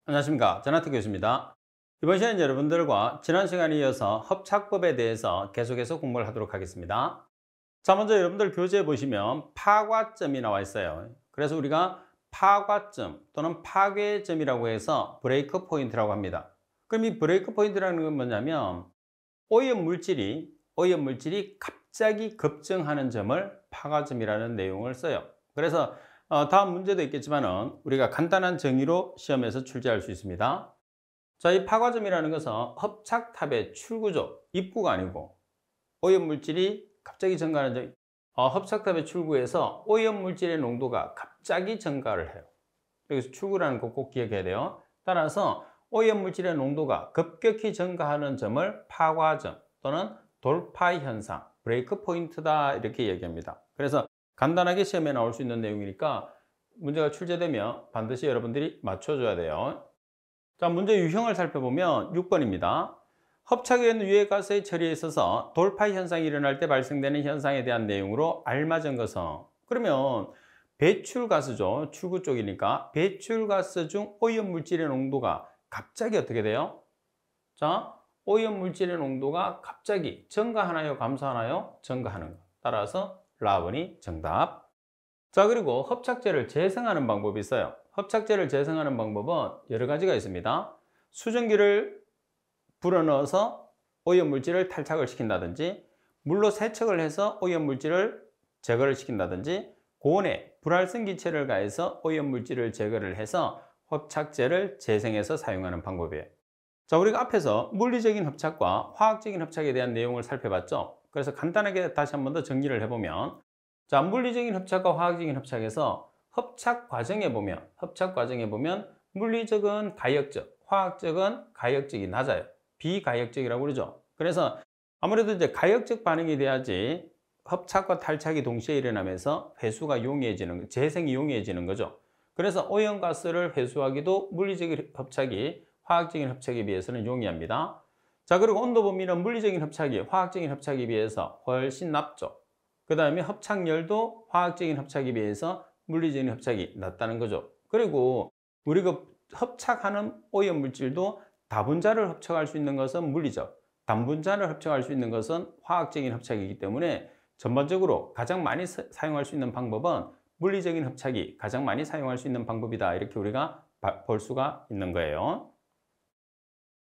안녕하십니까, 전하태 교수입니다. 이번 시간에 여러분들과 지난 시간에 이어서 합착법에 대해서 계속해서 공부를 하도록 하겠습니다. 자, 먼저 여러분들 교재에 보시면 파과점이 나와 있어요. 그래서 우리가 파과점 또는 파괴점이라고 해서 브레이크 포인트라고 합니다. 그럼 이 브레이크 포인트라는 건 뭐냐면 오염물질이 갑자기 급증하는 점을 파과점이라는 내용을 써요. 그래서 다음 문제도 있겠지만은 우리가 간단한 정의로 시험에서 출제할 수 있습니다. 자, 이 파과점이라는 것은 합착탑의 출구죠. 입구가 아니고 오염물질이 갑자기 증가하는 점, 합착탑의 출구에서 오염물질의 농도가 갑자기 증가를 해요. 여기서 출구라는 거 꼭 기억해야 돼요. 따라서 오염물질의 농도가 급격히 증가하는 점을 파과점 또는 돌파 현상, 브레이크 포인트다 이렇게 얘기합니다. 그래서 간단하게 시험에 나올 수 있는 내용이니까 문제가 출제되면 반드시 여러분들이 맞춰줘야 돼요. 자, 문제 유형을 살펴보면 6번입니다. 합착에 있는 유해가스의 처리에 있어서 돌파 현상이 일어날 때 발생되는 현상에 대한 내용으로 알맞은 것은, 그러면 배출가스죠. 출구 쪽이니까 배출가스 중 오염물질의 농도가 갑자기 어떻게 돼요? 자, 오염물질의 농도가 갑자기 증가하나요? 감소하나요? 증가하는 것. 따라서 라번이 정답. 자, 그리고 합착제를 재생하는 방법이 있어요. 합착제를 재생하는 방법은 여러 가지가 있습니다. 수증기를 불어넣어서 오염물질을 탈착을 시킨다든지, 물로 세척을 해서 오염물질을 제거를 시킨다든지, 고온에 불활성 기체를 가해서 오염물질을 제거를 해서 합착제를 재생해서 사용하는 방법이에요. 자, 우리가 앞에서 물리적인 합착과 화학적인 합착에 대한 내용을 살펴봤죠. 그래서 간단하게 다시 한 번 더 정리를 해보면, 자, 물리적인 합착과 화학적인 합착에서 합착 과정에 보면 물리적은 가역적, 화학적은 가역적이 낮아요. 비가역적이라고 그러죠. 그래서 아무래도 이제 가역적 반응이 돼야지 합착과 탈착이 동시에 일어나면서 회수가 용이해지는, 재생이 용이해지는 거죠. 그래서 오염가스를 회수하기도 물리적인 합착이 화학적인 합착에 비해서는 용이합니다. 자, 그리고 온도 범위는 물리적인 합착이 화학적인 합착에 비해서 훨씬 낮죠. 그 다음에 합착열도 화학적인 합착에 비해서 물리적인 합착이 낮다는 거죠. 그리고 우리가 합착하는 오염물질도 다분자를 합착할 수 있는 것은 물리적, 단분자를 합착할 수 있는 것은 화학적인 합착이기 때문에 전반적으로 가장 많이 사용할 수 있는 방법은 물리적인 합착이 가장 많이 사용할 수 있는 방법이다. 이렇게 우리가 볼 수가 있는 거예요.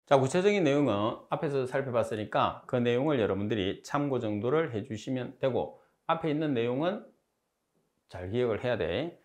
자, 구체적인 내용은 앞에서 살펴봤으니까 그 내용을 여러분들이 참고 정도를 해주시면 되고, 앞에 있는 내용은 잘 기억을 해야 돼.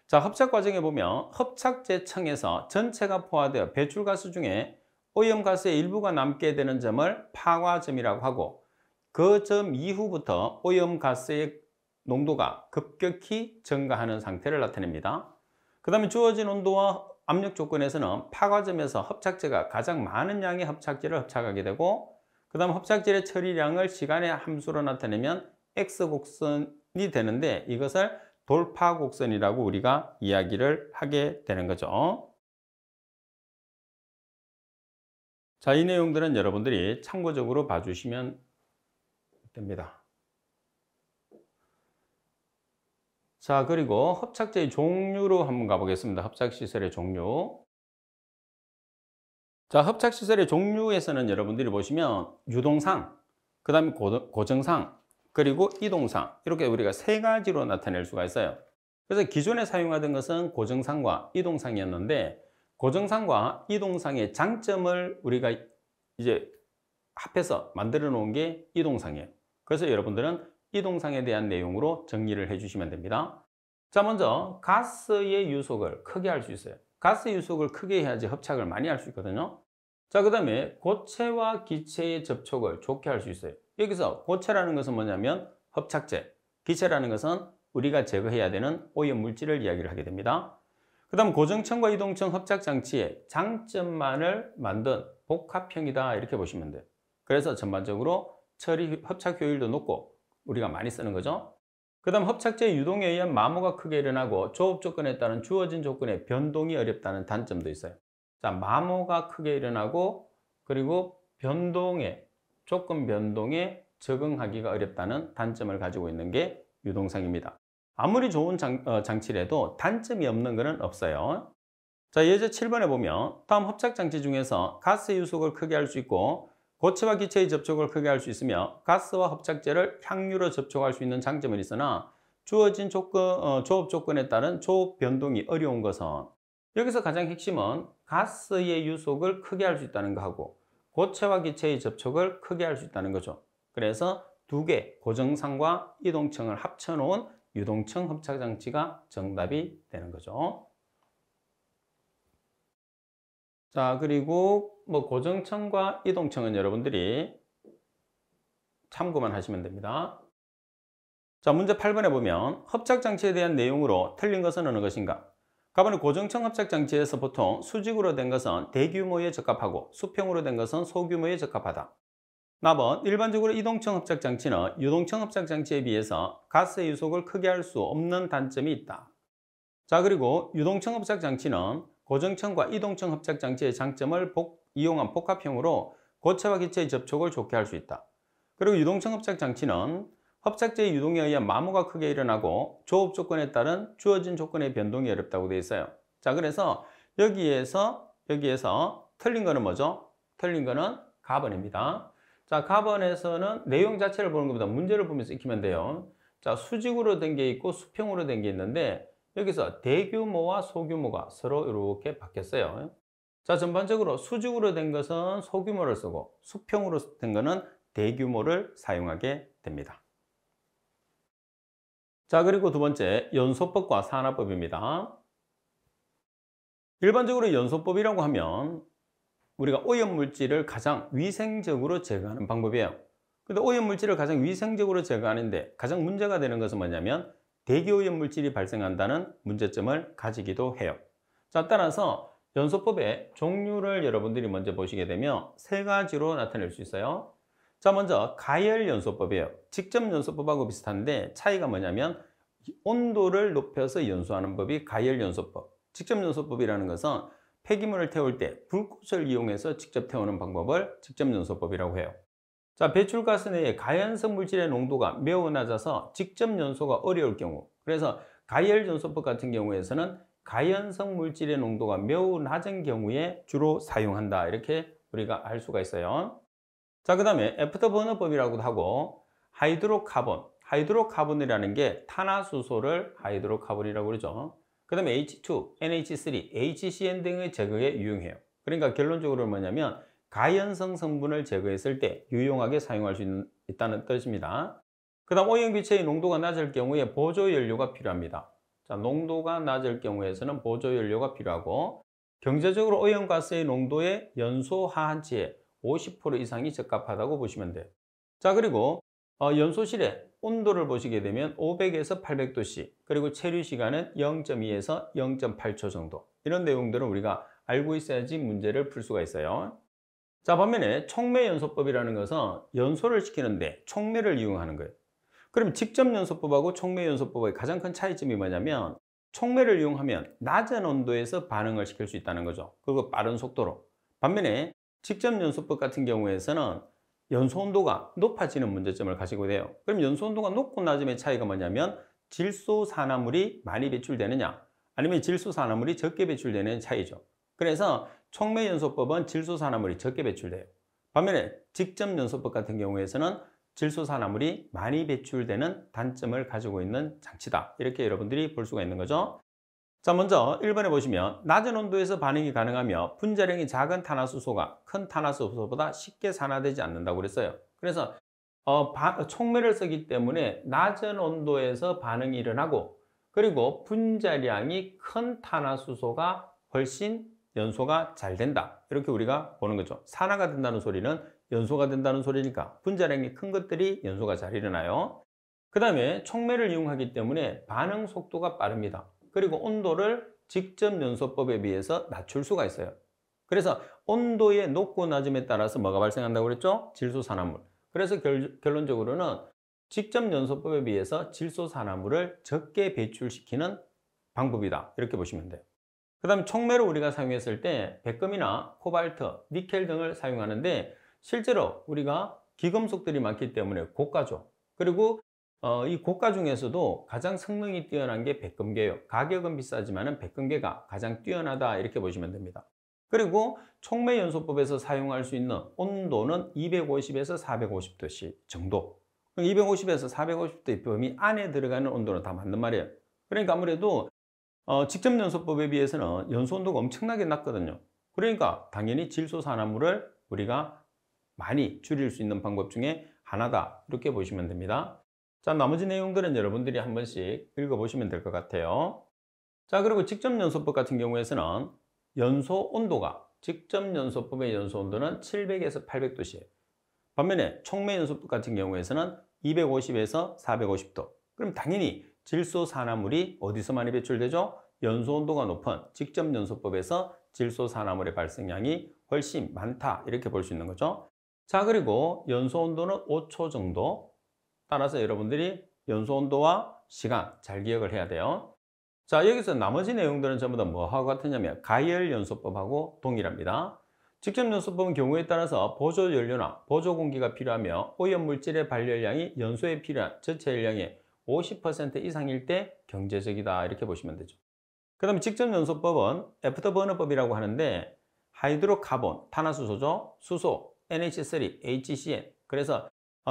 자, 합착 과정에 보면 합착제청에서 전체가 포화되어 배출가스 중에 오염가스의 일부가 남게 되는 점을 파과점이라고 하고, 그 점 이후부터 오염가스의 농도가 급격히 증가하는 상태를 나타냅니다. 그 다음에 주어진 온도와 압력 조건에서는 파과점에서 합착제가 가장 많은 양의 합착제를 합착하게 되고, 그 다음 합착제의 처리량을 시간의 함수로 나타내면 X곡선이 되는데, 이것을 돌파곡선이라고 우리가 이야기를 하게 되는 거죠. 자, 이 내용들은 여러분들이 참고적으로 봐주시면 됩니다. 자, 그리고 합착제의 종류로 한번 가보겠습니다. 합착시설의 종류. 자, 합착시설의 종류에서는 여러분들이 보시면 유동상, 그 다음에 고정상, 그리고 이동상, 이렇게 우리가 세 가지로 나타낼 수가 있어요. 그래서 기존에 사용하던 것은 고정상과 이동상이었는데, 고정상과 이동상의 장점을 우리가 이제 합해서 만들어 놓은 게 이동상이에요. 그래서 여러분들은 이동상에 대한 내용으로 정리를 해 주시면 됩니다. 자, 먼저 가스의 유속을 크게 할 수 있어요. 가스 유속을 크게 해야지 합착을 많이 할 수 있거든요. 자, 그 다음에 고체와 기체의 접촉을 좋게 할 수 있어요. 여기서 고체라는 것은 뭐냐면 합착제, 기체라는 것은 우리가 제거해야 되는 오염 물질을 이야기를 하게 됩니다. 그 다음 고정층과 이동층 합착 장치의 장점만을 만든 복합형이다, 이렇게 보시면 돼요. 그래서 전반적으로 처리 합착 효율도 높고 우리가 많이 쓰는 거죠. 그 다음 합착제 유동에 의한 마모가 크게 일어나고 조업 조건에 따른 주어진 조건의 변동이 어렵다는 단점도 있어요. 자, 마모가 크게 일어나고 그리고 조건 변동에 적응하기가 어렵다는 단점을 가지고 있는 게 유동상입니다. 아무리 좋은 장치라도 단점이 없는 것은 없어요. 자, 예제 7번에 보면 다음 합작장치 중에서 가스 유속을 크게 할 수 있고 고체와 기체의 접촉을 크게 할 수 있으며 가스와 합작제를 향유로 접촉할 수 있는 장점은 있으나 주어진 조업 조건에 따른 조업 변동이 어려운 것은 여기서 가장 핵심은 가스의 유속을 크게 할 수 있다는 거하고 고체와 기체의 접촉을 크게 할 수 있다는 거죠. 그래서 두 개 고정상과 이동층을 합쳐놓은 유동층 합작장치가 정답이 되는 거죠. 자, 그리고 고정층과 이동층은 여러분들이 참고만 하시면 됩니다. 자, 문제 8번에 보면 합작장치에 대한 내용으로 틀린 것은 어느 것인가? 가번은 고정층 합작장치에서 보통 수직으로 된 것은 대규모에 적합하고 수평으로 된 것은 소규모에 적합하다. 나번 일반적으로 이동층 합작장치는 유동층 합작장치에 비해서 가스의 유속을 크게 할 수 없는 단점이 있다. 자, 그리고 유동층 합작장치는 고정층과 이동층 합작장치의 장점을 이용한 복합형으로 고체와 기체의 접촉을 좋게 할 수 있다. 그리고 유동층 합작장치는 합작제의 유동에 의한 마모가 크게 일어나고 조업 조건에 따른 주어진 조건의 변동이 어렵다고 되어 있어요. 자, 그래서 여기에서 틀린 거는 뭐죠? 틀린 거는 가번입니다. 자, 가번에서는 내용 자체를 보는 것보다 문제를 보면서 익히면 돼요. 자, 수직으로 된 게 있고 수평으로 된 게 있는데 여기서 대규모와 소규모가 서로 이렇게 바뀌었어요. 자, 전반적으로 수직으로 된 것은 소규모를 쓰고 수평으로 된 것은 대규모를 사용하게 됩니다. 자, 그리고 두 번째, 연소법과 산화법입니다. 일반적으로 연소법이라고 하면 우리가 오염물질을 가장 위생적으로 제거하는 방법이에요. 근데 오염물질을 가장 위생적으로 제거하는데 가장 문제가 되는 것은 뭐냐면 대기오염물질이 발생한다는 문제점을 가지기도 해요. 자, 따라서 연소법의 종류를 여러분들이 먼저 보시게 되면 세 가지로 나타낼 수 있어요. 자, 먼저 가열연소법이에요. 직접 연소법하고 비슷한데 차이가 뭐냐면 온도를 높여서 연소하는 법이 가열연소법. 직접 연소법이라는 것은 폐기물을 태울 때 불꽃을 이용해서 직접 태우는 방법을 직접 연소법이라고 해요. 자, 배출가스 내에 가연성 물질의 농도가 매우 낮아서 직접 연소가 어려울 경우, 그래서 가열연소법 같은 경우에서는 가연성 물질의 농도가 매우 낮은 경우에 주로 사용한다, 이렇게 우리가 알 수가 있어요. 자, 그 다음에 애프터버너법이라고도 하고 하이드로카본이라는 게 탄화수소를 하이드로카본이라고 그러죠. 그 다음에 H2, NH3, HCN 등의 제거에 유용해요. 그러니까 결론적으로 뭐냐면 가연성 성분을 제거했을 때 유용하게 사용할 수 있다는 뜻입니다. 그 다음 오염기체의 농도가 낮을 경우에 보조연료가 필요합니다. 자, 농도가 낮을 경우에서는 보조연료가 필요하고 경제적으로 오염가스의 농도의 연소하한치에 50% 이상이 적합하다고 보시면 돼요. 자, 그리고 연소실의 온도를 보시게 되면 500에서 800도씨, 그리고 체류 시간은 0.2에서 0.8초 정도. 이런 내용들은 우리가 알고 있어야지 문제를 풀 수가 있어요. 자, 반면에 촉매연소법이라는 것은 연소를 시키는데 촉매를 이용하는 거예요. 그럼 직접 연소법하고 촉매 연소법의 가장 큰 차이점이 뭐냐면 촉매를 이용하면 낮은 온도에서 반응을 시킬 수 있다는 거죠. 그리고 빠른 속도로. 반면에 직접 연소법 같은 경우에서는 연소 온도가 높아지는 문제점을 가지고 돼요. 그럼 연소 온도가 높고 낮음의 차이가 뭐냐면 질소산화물이 많이 배출되느냐 아니면 질소산화물이 적게 배출되는 차이죠. 그래서 촉매연소법은 질소산화물이 적게 배출돼요. 반면에 직접 연소법 같은 경우에서는 질소산화물이 많이 배출되는 단점을 가지고 있는 장치다, 이렇게 여러분들이 볼 수가 있는 거죠. 자, 먼저 1번에 보시면 낮은 온도에서 반응이 가능하며 분자량이 작은 탄화수소가 큰 탄화수소보다 쉽게 산화되지 않는다고 그랬어요. 그래서 촉매를 쓰기 때문에 낮은 온도에서 반응이 일어나고 그리고 분자량이 큰 탄화수소가 훨씬 연소가 잘 된다, 이렇게 우리가 보는 거죠. 산화가 된다는 소리는 연소가 된다는 소리니까 분자량이 큰 것들이 연소가 잘 일어나요. 그 다음에 촉매를 이용하기 때문에 반응 속도가 빠릅니다. 그리고 온도를 직접 연소법에 비해서 낮출 수가 있어요. 그래서 온도의 높고 낮음에 따라서 뭐가 발생한다고 그랬죠? 질소산화물. 그래서 결론적으로는 직접 연소법에 비해서 질소산화물을 적게 배출시키는 방법이다, 이렇게 보시면 돼요. 그 다음에 촉매를 우리가 사용했을 때 백금이나 코발트, 니켈 등을 사용하는데 실제로 우리가 기금속들이 많기 때문에 고가죠. 그리고 이 고가 중에서도 가장 성능이 뛰어난 게 백금계예요. 가격은 비싸지만 백금계가 가장 뛰어나다 이렇게 보시면 됩니다. 그리고 촉매연소법에서 사용할 수 있는 온도는 250에서 450도씨 정도. 250에서 450도의 범위 안에 들어가는 온도는 다 맞는 말이에요. 그러니까 아무래도 직접 연소법에 비해서는 연소 온도가 엄청나게 낮거든요. 그러니까 당연히 질소산화물을 우리가 많이 줄일 수 있는 방법 중에 하나다 이렇게 보시면 됩니다. 자, 나머지 내용들은 여러분들이 한 번씩 읽어보시면 될 것 같아요. 자, 그리고 직접 연소법 같은 경우에서는 연소 온도가 직접 연소법의 연소 온도는 700에서 800도씨예요. 반면에 촉매 연소법 같은 경우에서는 250에서 450도. 그럼 당연히 질소산화물이 어디서 많이 배출되죠? 연소 온도가 높은 직접 연소법에서 질소산화물의 발생량이 훨씬 많다 이렇게 볼 수 있는 거죠. 자, 그리고 연소 온도는 5초 정도. 따라서 여러분들이 연소 온도와 시간 잘 기억을 해야 돼요. 자, 여기서 나머지 내용들은 전부 다 뭐하고 같으냐면 가열연소법하고 동일합니다. 직접 연소법은 경우에 따라서 보조 연료나 보조 공기가 필요하며 오염물질의 발열량이 연소에 필요한 전체 연량의 50% 이상일 때 경제적이다 이렇게 보시면 되죠. 그 다음에 직접 연소법은 애프터버너법이라고 하는데 하이드로카본, 탄화수소죠, 수소, NH3, HCN. 그래서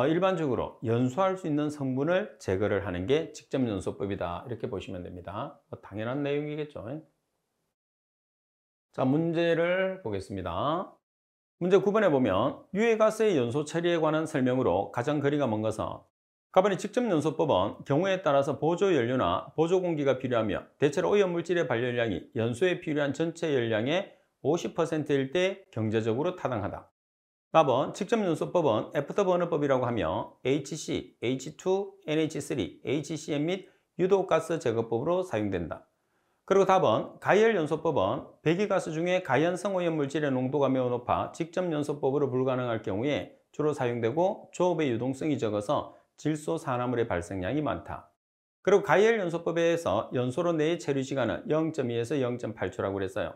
일반적으로 연소할 수 있는 성분을 제거를 하는 게 직접 연소법이다 이렇게 보시면 됩니다. 당연한 내용이겠죠. 자, 문제를 보겠습니다. 문제 9번에 보면 유해가스의 연소 처리에 관한 설명으로 가장 거리가 먼 것은 가번이 직접 연소법은 경우에 따라서 보조 연료나 보조 공기가 필요하며 대체로 오염물질의 발열량이 연소에 필요한 전체 열량의 50%일 때 경제적으로 타당하다. 4번 직접 연소법은 애프터버너법이라고 하며 HC, H2, NH3, HCN 및 유독가스 제거법으로 사용된다. 그리고 답은 가열연소법은 배기가스 중에 가연성 오염물질의 농도가 매우 높아 직접 연소법으로 불가능할 경우에 주로 사용되고 조업의 유동성이 적어서 질소산화물의 발생량이 많다. 그리고 가열연소법에서 연소로 내의 체류 시간은 0.2에서 0.8초라고 그랬어요.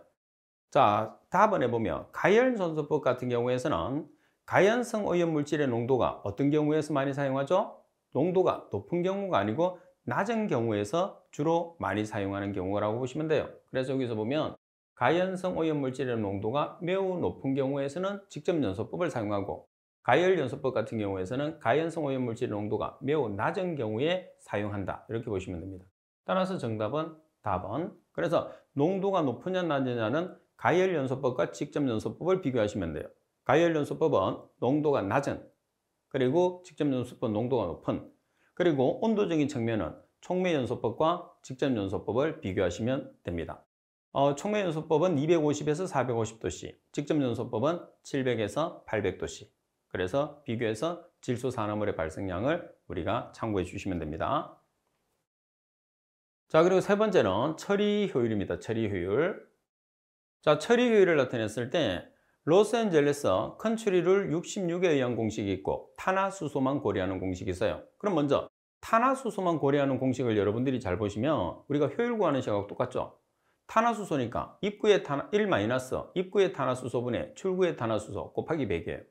자, 답안에 보면 가열연소법 같은 경우에서는 가연성 오염물질의 농도가 어떤 경우에서 많이 사용하죠? 농도가 높은 경우가 아니고 낮은 경우에서 주로 많이 사용하는 경우라고 보시면 돼요. 그래서 여기서 보면 가연성 오염물질의 농도가 매우 높은 경우에서는 직접 연소법을 사용하고 가열연소법 같은 경우에서는 가연성 오염물질의 농도가 매우 낮은 경우에 사용한다. 이렇게 보시면 됩니다. 따라서 정답은 답은 그래서 농도가 높으냐 낮으냐는 가열연소법과 직접 연소법을 비교하시면 돼요. 가열연소법은 농도가 낮은 그리고 직접 연소법 농도가 높은 그리고 온도적인 측면은 촉매연소법과 직접 연소법을 비교하시면 됩니다. 촉매연소법은 250에서 450도씨, 직접 연소법은 700에서 800도씨. 그래서 비교해서 질소산화물의 발생량을 우리가 참고해 주시면 됩니다. 자, 그리고 세 번째는 처리 효율입니다. 처리 효율. 자, 처리 효율을 나타냈을 때 로스앤젤레스 컨츄리룰 66에 의한 공식이 있고 탄화수소만 고려하는 공식이 있어요. 그럼 먼저 탄화수소만 고려하는 공식을 여러분들이 잘 보시면 우리가 효율 구하는 식하고 똑같죠. 탄화수소니까 입구의 탄화 1 입구의 탄화수소분의 출구의 탄화수소 곱하기 100이에요.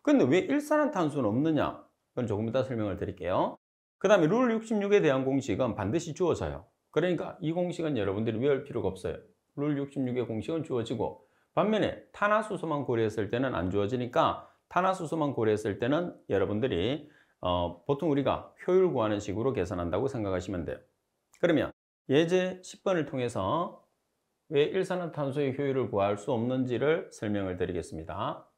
근데 왜 일산화탄소는 없느냐? 그건 조금 이따 설명을 드릴게요. 그 다음에 룰 66에 대한 공식은 반드시 주어져요. 그러니까 이 공식은 여러분들이 외울 필요가 없어요. 룰 66의 공식은 주어지고 반면에 탄화수소만 고려했을 때는 안 주어지니까 탄화수소만 고려했을 때는 여러분들이 보통 우리가 효율 구하는 식으로 계산한다고 생각하시면 돼요. 그러면 예제 10번을 통해서 왜 일산화탄소의 효율을 구할 수 없는지를 설명을 드리겠습니다.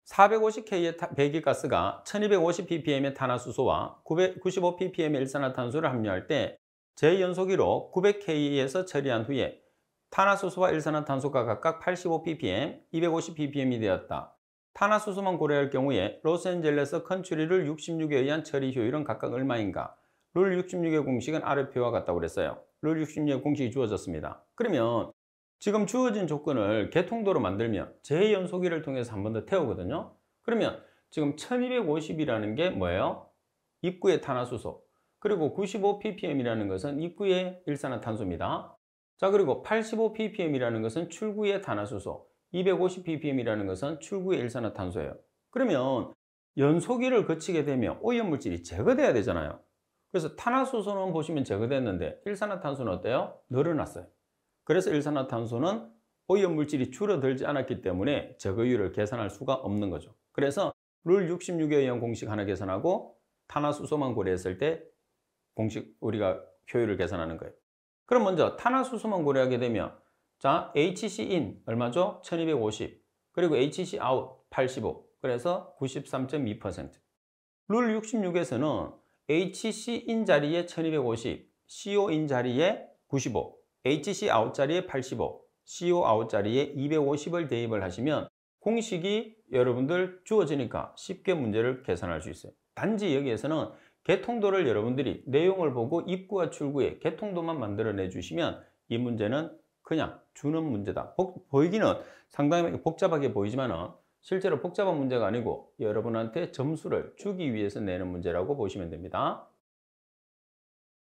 450K의 배기가스가 1250ppm의 탄화수소와 95ppm의 일산화탄소를 함유할 때 제연소기로 900K에서 처리한 후에 탄화수소와 일산화탄소가 각각 85ppm, 250ppm이 되었다. 탄화수소만 고려할 경우에 로스앤젤레스 컨츄리룰 66에 의한 처리 효율은 각각 얼마인가? 룰 66의 공식은 아래 표와 같다고 그랬어요. 룰 66의 공식이 주어졌습니다. 그러면 지금 주어진 조건을 개통도로 만들면 제연소기를 통해서 한 번 더 태우거든요. 그러면 지금 1250이라는 게 뭐예요? 입구의 탄화수소. 그리고 95ppm이라는 것은 입구의 일산화탄소입니다. 자, 그리고 85ppm이라는 것은 출구의 탄화수소, 250ppm이라는 것은 출구의 일산화탄소예요. 그러면 연소기를 거치게 되면 오염물질이 제거돼야 되잖아요. 그래서 탄화수소는 보시면 제거됐는데 일산화탄소는 어때요? 늘어났어요. 그래서 일산화탄소는 오염물질이 줄어들지 않았기 때문에 제거율을 계산할 수가 없는 거죠. 그래서 룰 66에 의한 공식 하나 계산하고 탄화수소만 고려했을 때 공식 우리가 효율을 계산하는 거예요. 그럼 먼저 탄화수소만 고려하게 되면 자 HC인 얼마죠? 1250 그리고 HCout 85 그래서 93.2%. 룰 66에서는 HC인 자리에 1250, CO인 자리에 95, HCout 자리에 85, COout 자리에 250을 대입을 하시면 공식이 여러분들 주어지니까 쉽게 문제를 계산할 수 있어요. 단지 여기에서는 개통도를 여러분들이 내용을 보고 입구와 출구에 개통도만 만들어내 주시면 이 문제는 그냥 주는 문제다. 보이기는 상당히 복잡하게 보이지만은 실제로 복잡한 문제가 아니고 여러분한테 점수를 주기 위해서 내는 문제라고 보시면 됩니다.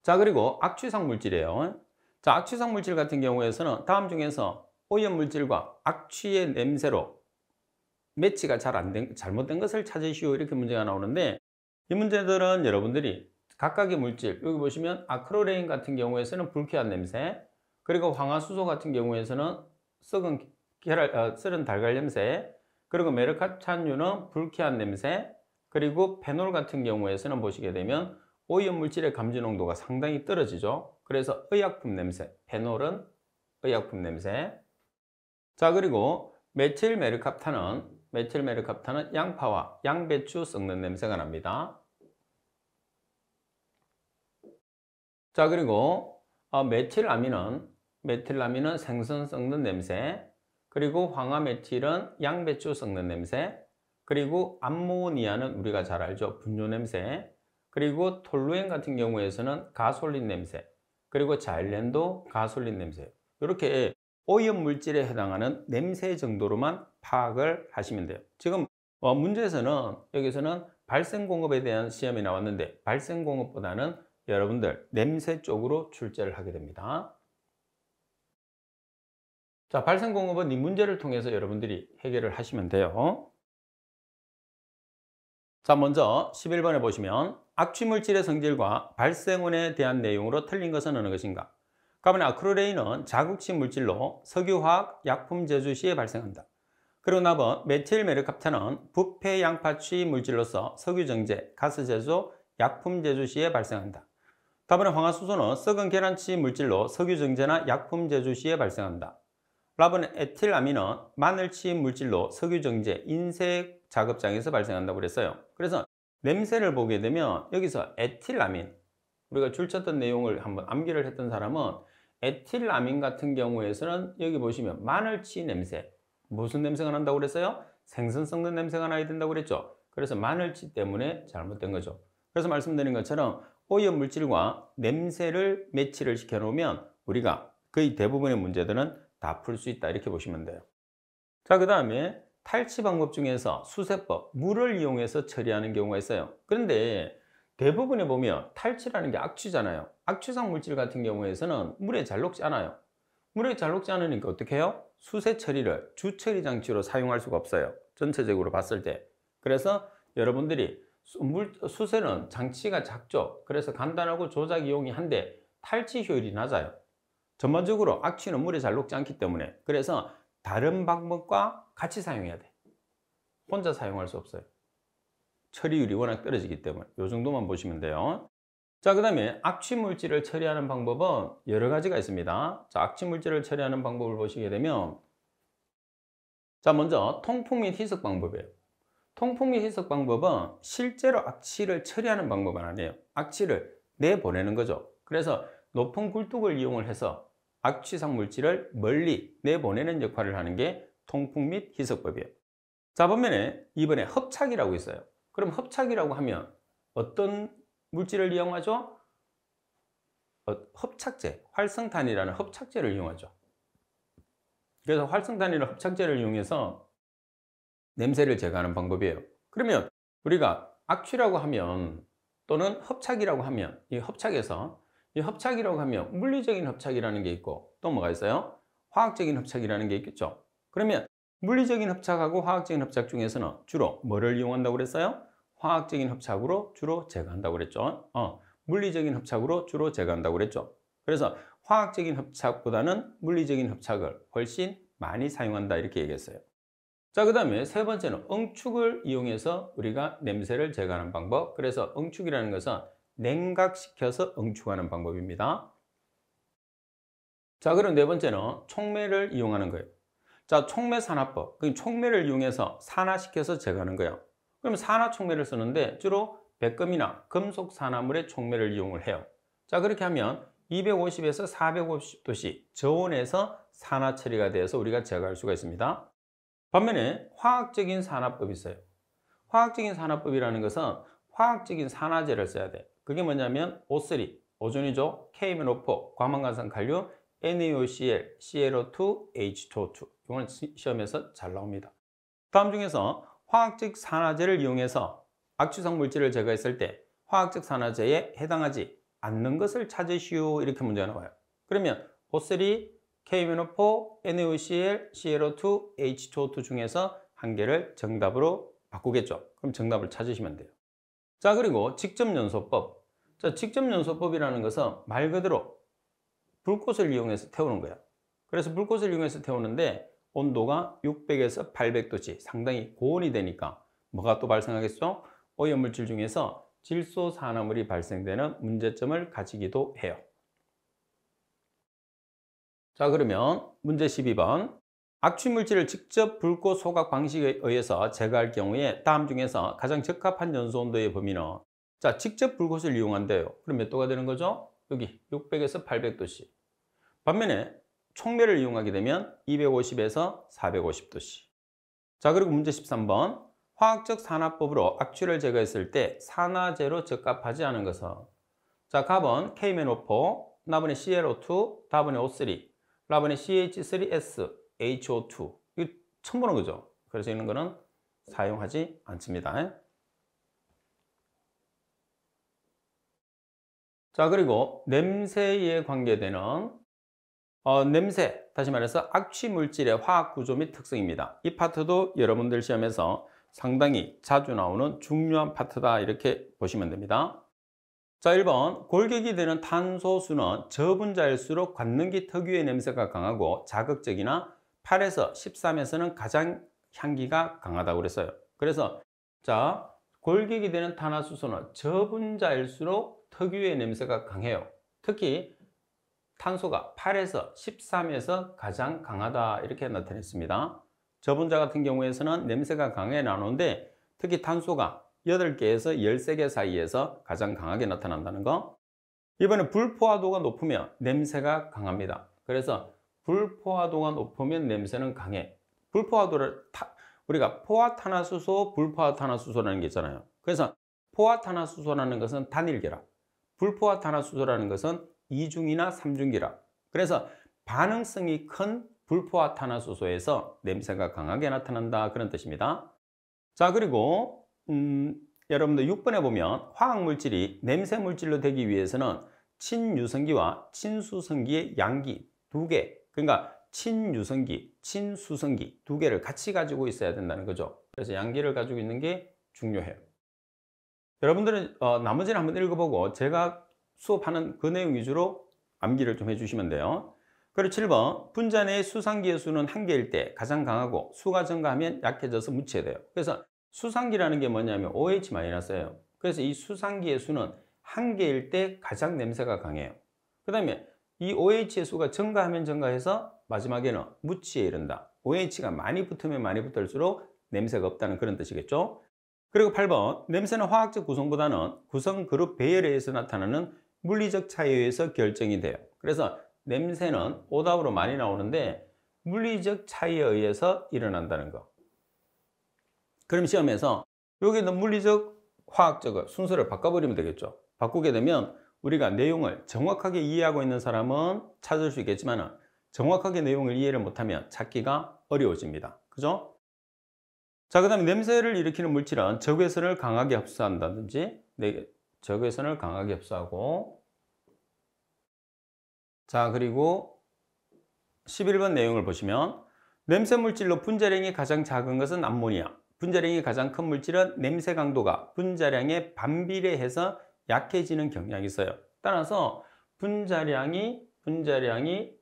자, 그리고 악취상 물질이에요. 자, 악취상 물질 같은 경우에서는 다음 중에서 오염물질과 악취의 냄새로 매치가 잘못된 것을 찾으시오 이렇게 문제가 나오는데 이 문제들은 여러분들이 각각의 물질 여기 보시면 아크로레인 같은 경우에서는 불쾌한 냄새 그리고 황화수소 같은 경우에서는 썩은 달걀 냄새 그리고 메르카탄류는 불쾌한 냄새 그리고 페놀 같은 경우에서는 보시게 되면 오염물질의 감지 농도가 상당히 떨어지죠. 그래서 의약품 냄새, 페놀은 의약품 냄새. 자, 그리고 메틸 메르캅탄은 양파와 양배추 썩는 냄새가 납니다. 자, 그리고 메틸라민은 생선 썩는 냄새, 그리고 황화메틸은 양배추 썩는 냄새, 그리고 암모니아는 우리가 잘 알죠. 분뇨 냄새, 그리고 톨루엔 같은 경우에서는 가솔린 냄새, 그리고 자일렌도 가솔린 냄새. 이렇게 오염물질에 해당하는 냄새 정도로만 파악을 하시면 돼요. 지금 문제에서는 여기서는 발생공업에 대한 시험이 나왔는데 발생공업보다는 여러분들 냄새 쪽으로 출제를 하게 됩니다. 자, 발생공업은 이 문제를 통해서 여러분들이 해결을 하시면 돼요. 자, 먼저 11번에 보시면 악취물질의 성질과 발생원에 대한 내용으로 틀린 것은 어느 것인가? 그러면 아크로레인은 자극식 물질로 석유화학 약품 제조 시에 발생한다. 그리고 나번 메틸 메르캅탄은 부패 양파취 물질로서 석유정제, 가스 제조, 약품 제조 시에 발생한다. 다음에 황화수소는 썩은 계란치 물질로 석유정제나 약품 제조 시에 발생한다. 라번 에틸아민은 마늘치 물질로 석유정제, 인쇄 작업장에서 발생한다고 그랬어요. 그래서 냄새를 보게 되면 여기서 에틸아민, 우리가 줄쳤던 내용을 한번 암기를 했던 사람은 에틸아민 같은 경우에서는 여기 보시면 마늘치 냄새, 무슨 냄새가 난다고 그랬어요? 생선 썩는 냄새가 나야 된다고 그랬죠. 그래서 마늘치 때문에 잘못된 거죠. 그래서 말씀드린 것처럼 오염물질과 냄새를 매치를 시켜 놓으면 우리가 거의 대부분의 문제들은 다 풀 수 있다 이렇게 보시면 돼요. 자, 그 다음에 탈취 방법 중에서 수세법, 물을 이용해서 처리하는 경우가 있어요. 그런데 대부분에 보면 탈취라는 게 악취잖아요. 악취성 물질 같은 경우에서는 물에 잘 녹지 않아요. 물에 잘 녹지 않으니까 어떻게 해요? 수세 처리를 주처리 장치로 사용할 수가 없어요. 전체적으로 봤을 때. 그래서 여러분들이 수세는 장치가 작죠. 그래서 간단하고 조작이 용이한데 탈취 효율이 낮아요. 전반적으로 악취는 물에 잘 녹지 않기 때문에 그래서 다른 방법과 같이 사용해야 돼. 혼자 사용할 수 없어요. 처리율이 워낙 떨어지기 때문에 이 정도만 보시면 돼요. 자, 그 다음에 악취물질을 처리하는 방법은 여러 가지가 있습니다. 자, 악취물질을 처리하는 방법을 보시게 되면 자, 먼저 통풍 및 희석 방법이에요. 통풍 및 희석 방법은 실제로 악취를 처리하는 방법은 아니에요. 악취를 내보내는 거죠. 그래서 높은 굴뚝을 이용을 해서 악취상 물질을 멀리 내보내는 역할을 하는 게 통풍 및 희석법이에요. 자, 반면에 이번에 흡착이라고 있어요. 그럼 흡착이라고 하면 어떤 물질을 이용하죠? 흡착제, 활성탄이라는 흡착제를 이용하죠. 그래서 활성탄이라는 흡착제를 이용해서 냄새를 제거하는 방법이에요. 그러면 우리가 악취라고 하면 또는 흡착이라고 하면 이 흡착이라고 하면 물리적인 흡착이라는 게 있고 또 뭐가 있어요? 화학적인 흡착이라는 게 있겠죠. 그러면 물리적인 합착하고 화학적인 합착 중에서는 주로 뭐를 이용한다고 그랬어요? 화학적인 합착으로 주로 제거한다고 그랬죠. 물리적인 합착으로 주로 제거한다고 그랬죠. 그래서 화학적인 합착보다는 물리적인 합착을 훨씬 많이 사용한다 이렇게 얘기했어요. 자, 그 다음에 세 번째는 응축을 이용해서 우리가 냄새를 제거하는 방법. 그래서 응축이라는 것은 냉각시켜서 응축하는 방법입니다. 자, 그럼 네 번째는 촉매를 이용하는 거예요. 자, 촉매 산화법. 그 촉매를 이용해서 산화시켜서 제거하는 거예요. 그럼 산화 촉매를 쓰는데 주로 백금이나 금속 산화물의 촉매를 이용을 해요. 자, 그렇게 하면 250에서 450도씨 저온에서 산화 처리가 돼서 우리가 제거할 수가 있습니다. 반면에 화학적인 산화법이 있어요. 화학적인 산화법이라는 것은 화학적인 산화제를 써야 돼. 그게 뭐냐면 O3, 오존이죠. K-4, 과망간산 칼륨, NaOCl, ClO2, H2O2. 이거는 시험에서 잘 나옵니다. 다음 중에서 화학적 산화제를 이용해서 악취성 물질을 제거했을 때 화학적 산화제에 해당하지 않는 것을 찾으시오. 이렇게 문제가 나와요. 그러면 O3, K-4, NaOCl, ClO2, H2O2 중에서 한 개를 정답으로 바꾸겠죠. 그럼 정답을 찾으시면 돼요. 자, 그리고 직접연소법. 자, 직접연소법이라는 것은 말 그대로 불꽃을 이용해서 태우는 거야. 그래서 불꽃을 이용해서 태우는데 온도가 600에서 800도씨 상당히 고온이 되니까 뭐가 또 발생하겠죠? 오염물질 중에서 질소산화물이 발생되는 문제점을 가지기도 해요. 자, 그러면 문제 12번. 악취물질을 직접 불꽃 소각 방식에 의해서 제거할 경우에 다음 중에서 가장 적합한 연소 온도의 범위는, 자, 직접 불꽃을 이용한대요. 그럼 몇 도가 되는 거죠? 여기 600에서 800도씨. 반면에 촉매를 이용하게 되면 250에서 450도씨. 자, 그리고 문제 13번. 화학적 산화법으로 악취를 제거했을 때 산화제로 적합하지 않은 것은, 자, 갑은 K-4, 나번에 ClO2, 다번에 O3, 라번에 CH3S, HO2. 이거 처음 보는 거죠. 그래서 이런 거는 사용하지 않습니다. 자, 그리고 냄새에 관계되는 냄새, 다시 말해서 악취 물질의 화학 구조 및 특성입니다. 이 파트도 여러분들 시험에서 상당히 자주 나오는 중요한 파트다 이렇게 보시면 됩니다. 자, 1번. 골격이 되는 탄소수는 저분자일수록 관능기 특유의 냄새가 강하고 자극적이나 8에서 13에서는 가장 향기가 강하다고 그랬어요. 그래서 자, 골격이 되는 탄화수소는 저분자일수록 특유의 냄새가 강해요. 특히 탄소가 8에서 13에서 가장 강하다 이렇게 나타냈습니다. 저분자 같은 경우에서는 냄새가 강하게 나오는데 특히 탄소가 8개에서 13개 사이에서 가장 강하게 나타난다는 거. 이번에 불포화도가 높으면 냄새가 강합니다. 그래서 불포화도가 높으면 냄새는 강해. 불포화도를 우리가 포화탄화수소, 불포화탄화수소라는 게 있잖아요. 그래서 포화탄화수소라는 것은 단일결합, 불포화탄화수소라는 것은 이중이나 삼중결합. 그래서 반응성이 큰 불포화탄화수소에서 냄새가 강하게 나타난다 그런 뜻입니다. 자, 그리고 여러분들 6번에 보면 화학물질이 냄새물질로 되기 위해서는 친유성기와 친수성기의 양기 두 개, 그러니까 친유성기, 친수성기 두 개를 같이 가지고 있어야 된다는 거죠. 그래서 양기를 가지고 있는 게 중요해요. 여러분들은 나머지는 한번 읽어보고 제가 수업하는 그 내용 위주로 암기를 좀 해주시면 돼요. 그리고 7번. 분자 내의 수상기의 수는 한 개일 때 가장 강하고 수가 증가하면 약해져서 묻혀야 돼요. 그래서 수상기라는 게 뭐냐면 OH-예요. 그래서 이 수상기의 수는 한 개일 때 가장 냄새가 강해요. 그 다음에 이 OH의 수가 증가하면 증가해서 마지막에는 묻히에 이른다. OH가 많이 붙으면 많이 붙을수록 냄새가 없다는 그런 뜻이겠죠. 그리고 8번. 냄새는 화학적 구성보다는 구성 그룹 배열에 의해서 나타나는 물리적 차이에 의해서 결정이 돼요. 그래서 냄새는 오답으로 많이 나오는데 물리적 차이에 의해서 일어난다는 거. 그럼 시험에서 여기는 물리적, 화학적 순서를 바꿔버리면 되겠죠. 바꾸게 되면 우리가 내용을 정확하게 이해하고 있는 사람은 찾을 수 있겠지만 정확하게 내용을 이해를 못하면 찾기가 어려워집니다. 그죠? 자, 그 다음에 냄새를 일으키는 물질은 적외선을 강하게 흡수한다든지, 적외선을 강하게 흡수하고, 자, 그리고 11번 내용을 보시면 냄새 물질로 분자량이 가장 작은 것은 암모니아. 분자량이 가장 큰 물질은 냄새 강도가 분자량에 반비례해서 약해지는 경향이 있어요. 따라서 분자량이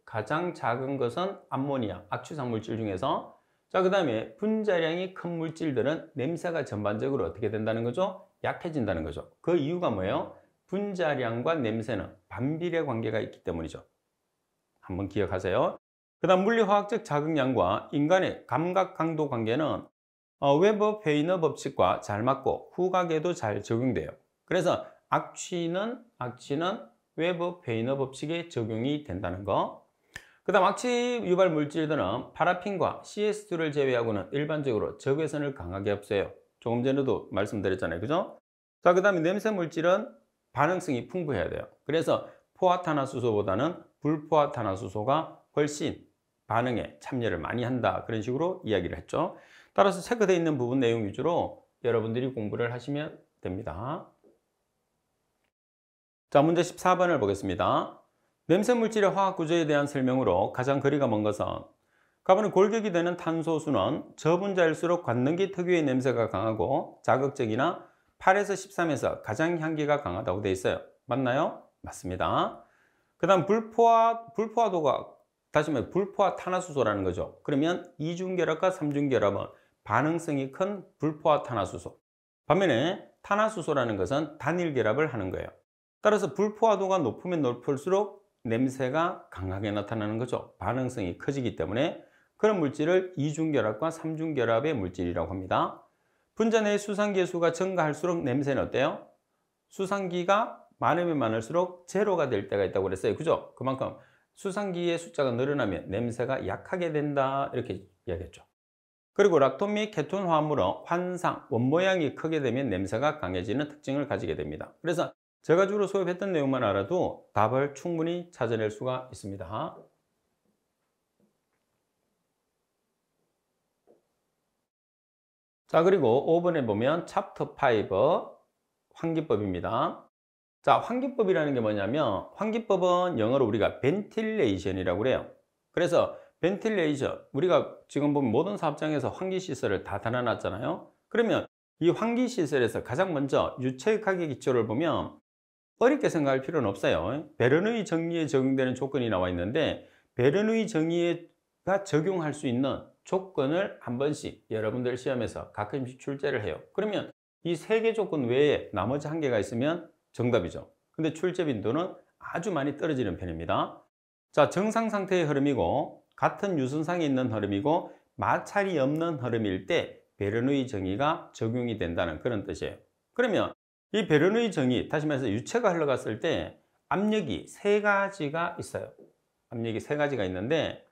가장 작은 것은 암모니아, 악취상 물질 중에서. 자, 그 다음에 분자량이 큰 물질들은 냄새가 전반적으로 어떻게 된다는 거죠? 약해진다는 거죠. 그 이유가 뭐예요? 분자량과 냄새는 반비례 관계가 있기 때문이죠. 한번 기억하세요. 그 다음 물리화학적 자극량과 인간의 감각 강도 관계는 웨버 페이너 법칙과 잘 맞고 후각에도 잘 적용돼요. 그래서 악취는 웨버 페이너 법칙에 적용이 된다는 거. 그 다음 악취 유발 물질들은 파라핀과 CS2를 제외하고는 일반적으로 적외선을 강하게 흡수해요. 조금 전에도 말씀드렸잖아요. 그죠? 자, 그 다음에 냄새 물질은 반응성이 풍부해야 돼요. 그래서 포화탄화수소보다는 불포화탄화수소가 훨씬 반응에 참여를 많이 한다. 그런 식으로 이야기를 했죠. 따라서 체크되어 있는 부분 내용 위주로 여러분들이 공부를 하시면 됩니다. 자, 문제 14번을 보겠습니다. 냄새 물질의 화학 구조에 대한 설명으로 가장 거리가 먼 것은 가번은 골격이 되는 탄소수는 저분자일수록 관능기 특유의 냄새가 강하고 자극적이나 8에서 13에서 가장 향기가 강하다고 되어 있어요. 맞나요? 맞습니다. 그 다음 불포화도가 다시 말해 불포화탄화수소라는 거죠. 그러면 이중결합과 삼중결합은 반응성이 큰 불포화탄화수소. 반면에 탄화수소라는 것은 단일결합을 하는 거예요. 따라서 불포화도가 높으면 높을수록 냄새가 강하게 나타나는 거죠. 반응성이 커지기 때문에 그런 물질을 이중결합과 삼중결합의 물질이라고 합니다. 분자 내의 수상기의 수가 증가할수록 냄새는 어때요? 수상기가 많으면 많을수록 제로가 될 때가 있다고 그랬어요. 그죠? 그만큼 수상기의 숫자가 늘어나면 냄새가 약하게 된다. 이렇게 이야기했죠. 그리고 락톤 및 케톤 화합물은 환상, 원모양이 크게 되면 냄새가 강해지는 특징을 가지게 됩니다. 그래서 제가 주로 소개했던 내용만 알아도 답을 충분히 찾아낼 수가 있습니다. 자, 그리고 5번에 보면 챕터 5 환기법입니다. 자, 환기법이라는 게 뭐냐면 환기법은 영어로 우리가 벤틸레이션이라고 그래요. 그래서 벤틸레이션, 우리가 지금 보면 모든 사업장에서 환기시설을 다 달아놨잖아요. 그러면 이 환기시설에서 가장 먼저 유체역학의 기초를 보면 어렵게 생각할 필요는 없어요. 베르누이 정리에 적용되는 조건이 나와 있는데 베르누이 정리가 적용할 수 있는 조건을 한 번씩 여러분들 시험에서 가끔씩 출제를 해요. 그러면 이 3개 조건 외에 나머지 1개가 있으면 정답이죠. 근데 출제 빈도는 아주 많이 떨어지는 편입니다. 자, 정상 상태의 흐름이고 같은 유선상에 있는 흐름이고 마찰이 없는 흐름일 때 베르누이 정의가 적용이 된다는 그런 뜻이에요. 그러면 이 베르누이 정의, 다시 말해서 유체가 흘러갔을 때 압력이 3가지가 있어요. 압력이 3가지가 있는데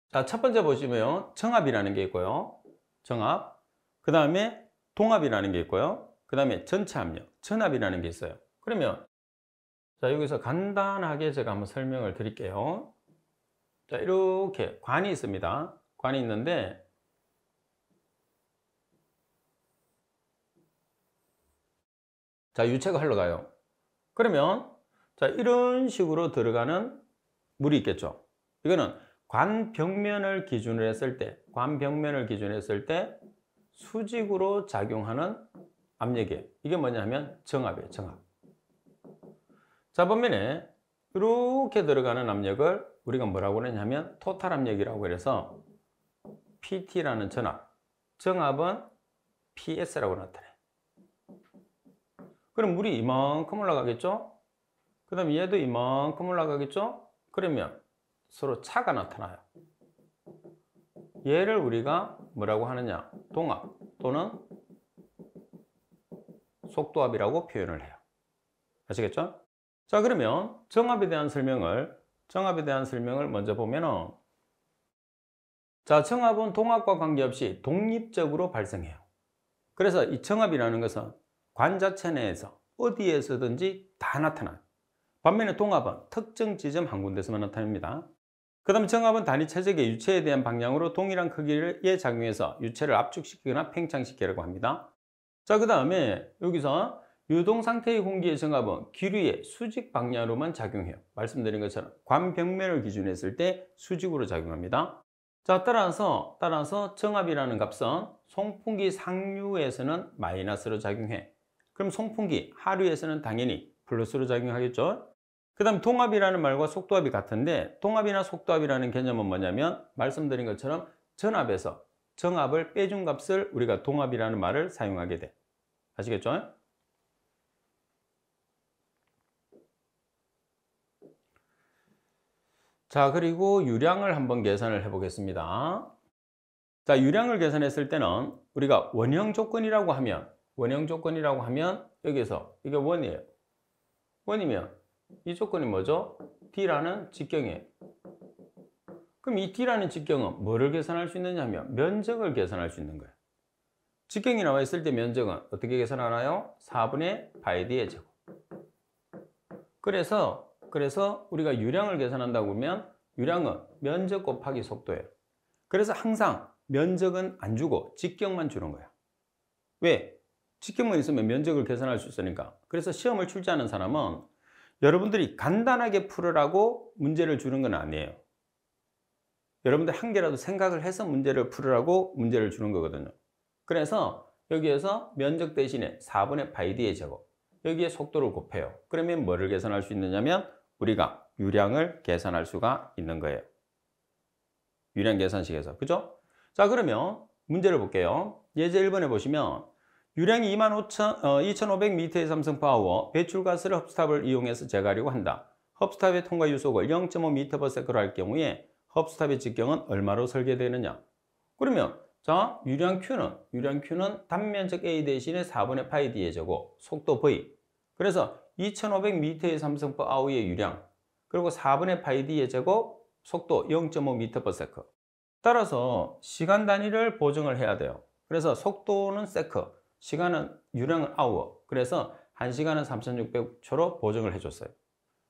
자, 첫 번째 보시면 정압이라는 게 있고요. 정압. 그 다음에 동압이라는 게 있고요. 그 다음에 전체 압력, 전압이라는 게 있어요. 그러면 자, 여기서 간단하게 제가 한번 설명을 드릴게요. 자, 이렇게 관이 있습니다. 관이 있는데 자, 유체가 흘러가요. 그러면 자, 이런 식으로 들어가는 물이 있겠죠. 이거는 관 벽면을 기준으로 했을 때 수직으로 작용하는 압력이에요. 이게 뭐냐면 정압이에요. 정압. 자, 반면에 이렇게 들어가는 압력을 우리가 뭐라고 그러냐면 토탈 압력이라고 그래서 PT라는 전압, 정압은 PS라고 나타나요. 그럼 물이 이만큼 올라가겠죠? 그 다음에 얘도 이만큼 올라가겠죠? 그러면 서로 차가 나타나요. 얘를 우리가 뭐라고 하느냐? 동압 또는 속도압이라고 표현을 해요. 아시겠죠? 자, 그러면 정압에 대한 설명을 먼저 보면은 자, 정압은 동압과 관계없이 독립적으로 발생해요. 그래서 이 정압이라는 것은 관 자체 내에서 어디에서든지 다 나타나요. 반면에 동압은 특정 지점 한 군데서만 나타납니다. 그 다음에 정압은 단위 체적의 유체에 대한 방향으로 동일한 크기에 작용해서 유체를 압축시키거나 팽창시키려고 합니다. 자, 그 다음에 여기서 유동 상태의 공기의 정압은 기류의 수직 방향으로만 작용해요. 말씀드린 것처럼 관벽면을 기준으로 했을 때 수직으로 작용합니다. 자, 따라서 정압이라는 값은 송풍기 상류에서는 마이너스로 작용해. 그럼 송풍기 하류에서는 당연히 플러스로 작용하겠죠. 그 다음 동압이라는 말과 속도압이 같은데, 동압이나 속도압이라는 개념은 뭐냐면 말씀드린 것처럼 전압에서 정압을 빼준 값을 우리가 동압이라는 말을 사용하게 돼. 아시겠죠? 자, 그리고 유량을 한번 계산을 해 보겠습니다. 자, 유량을 계산했을 때는 우리가 원형 조건이라고 하면 여기서 이게 원이에요. 원이면 이 조건이 뭐죠? D라는 직경이에요. 그럼 이 D라는 직경은 뭐를 계산할 수 있느냐 하면 면적을 계산할 수 있는 거예요. 직경이 나와 있을 때 면적은 어떻게 계산하나요? 4분의 파이 D의 제곱. 그래서 우리가 유량을 계산한다고 하면 유량은 면적 곱하기 속도예요. 그래서 항상 면적은 안 주고 직경만 주는 거야. 왜? 직경만 있으면 면적을 계산할 수 있으니까. 그래서 시험을 출제하는 사람은 여러분들이 간단하게 풀으라고 문제를 주는 건 아니에요. 여러분들 한 개라도 생각을 해서 문제를 풀으라고 문제를 주는 거거든요. 그래서 여기에서 면적 대신에 4분의 파이 D의 제곱, 여기에 속도를 곱해요. 그러면 뭐를 계산할 수 있느냐면 우리가 유량을 계산할 수가 있는 거예요. 유량 계산식에서. 그죠? 자, 그러면 문제를 볼게요. 예제 1번에 보시면 유량이 2500m의 삼성파워 배출가스를 헙스탑을 이용해서 제거하려고 한다. 헙스탑의 통과 유속을 0.5m/s로 할 경우에 헙스탑의 직경은 얼마로 설계되느냐? 그러면 자, 유량 Q는 단면적 A 대신에 4분의 파이 D의 제곱, 속도 V. 그래서 2500m의 삼성파워의 유량, 그리고 4분의 파이 D의 제곱, 속도 0.5m/s. 따라서 시간 단위를 보정을 해야 돼요. 그래서 속도는 세크, 시간은 유량은 아워. 그래서 1시간은 3600초로 보정을 해줬어요.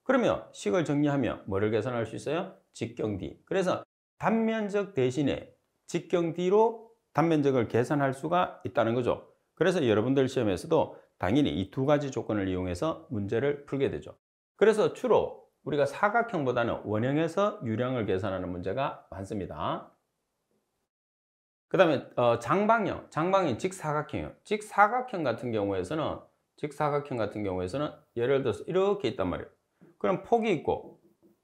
그러면 식을 정리하면 뭐를 계산할 수 있어요? 직경 D. 그래서 단면적 대신에 직경 D로 단면적을 계산할 수가 있다는 거죠. 그래서 여러분들 시험에서도 당연히 이 두 가지 조건을 이용해서 문제를 풀게 되죠. 그래서 주로 우리가 사각형보다는 원형에서 유량을 계산하는 문제가 많습니다. 그 다음에 장방형, 직사각형이요. 직사각형 같은 경우에서는 예를 들어서 이렇게 있단 말이에요. 그럼 폭이 있고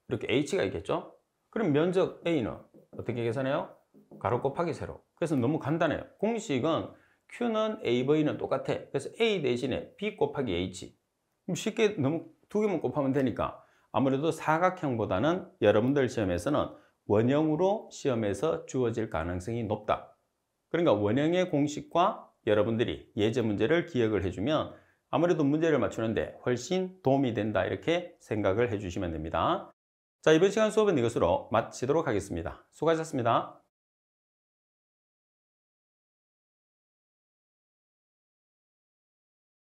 이렇게 H가 있겠죠? 그럼 면적 A는 어떻게 계산해요? 가로 곱하기 세로. 그래서 너무 간단해요. 공식은 Q는 AV는 똑같아. 그래서 A 대신에 B 곱하기 H. 쉽게 너무 두 개만 곱하면 되니까 아무래도 사각형보다는 여러분들 시험에서는 원형으로 시험에서 주어질 가능성이 높다. 그러니까 원형의 공식과 여러분들이 예제 문제를 기억을 해주면 아무래도 문제를 맞추는데 훨씬 도움이 된다, 이렇게 생각을 해주시면 됩니다. 자, 이번 시간 수업은 이것으로 마치도록 하겠습니다. 수고하셨습니다.